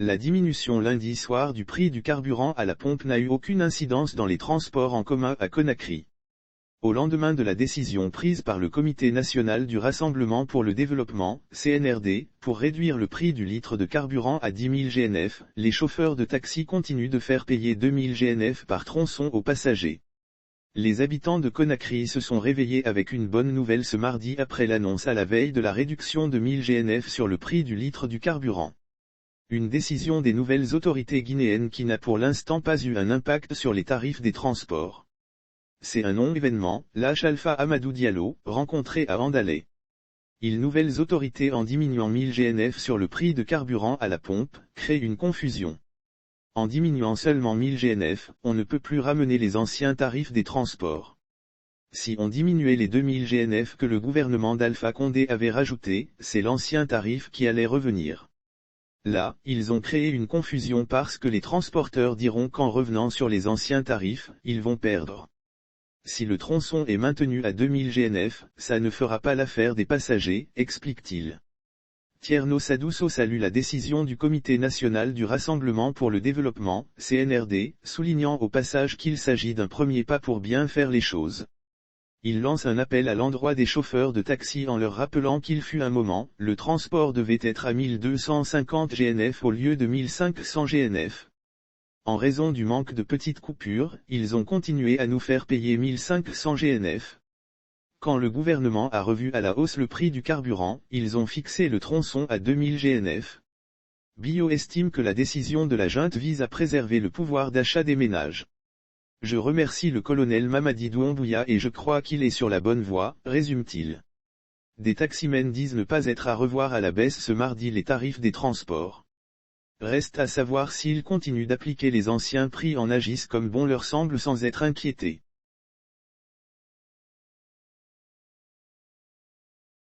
La diminution lundi soir du prix du carburant à la pompe n'a eu aucune incidence dans les transports en commun à Conakry. Au lendemain de la décision prise par le Comité national du Rassemblement pour le développement, CNRD, pour réduire le prix du litre de carburant à 10 000 GNF, les chauffeurs de taxi continuent de faire payer 2 000 GNF par tronçon aux passagers. Les habitants de Conakry se sont réveillés avec une bonne nouvelle ce mardi après l'annonce à la veille de la réduction de 1000 GNF sur le prix du litre du carburant. Une décision des nouvelles autorités guinéennes qui n'a pour l'instant pas eu un impact sur les tarifs des transports. C'est un non-événement, lâche Alpha Amadou Diallo, rencontré à Andalé. Les nouvelles autorités en diminuant 1000 GNF sur le prix de carburant à la pompe, créent une confusion. En diminuant seulement 1000 GNF, on ne peut plus ramener les anciens tarifs des transports. Si on diminuait les 2000 GNF que le gouvernement d'Alpha Condé avait rajoutés, c'est l'ancien tarif qui allait revenir. Là, ils ont créé une confusion parce que les transporteurs diront qu'en revenant sur les anciens tarifs, ils vont perdre. Si le tronçon est maintenu à 2000 GNF, ça ne fera pas l'affaire des passagers, explique-t-il. Tierno Sadousso salue la décision du Comité national du Rassemblement pour le développement, CNRD, soulignant au passage qu'il s'agit d'un premier pas pour bien faire les choses. Il lance un appel à l'endroit des chauffeurs de taxi en leur rappelant qu'il fut un moment, le transport devait être à 1250 GNF au lieu de 1500 GNF. En raison du manque de petites coupures, ils ont continué à nous faire payer 1500 GNF. Quand le gouvernement a revu à la hausse le prix du carburant, ils ont fixé le tronçon à 2000 GNF. Bio estime que la décision de la junte vise à préserver le pouvoir d'achat des ménages. Je remercie le colonel Mamadi Doumbouya et je crois qu'il est sur la bonne voie, résume-t-il. Des taximens disent ne pas être à revoir à la baisse ce mardi les tarifs des transports. Reste à savoir s'ils continuent d'appliquer les anciens prix en agissent comme bon leur semble sans être inquiétés.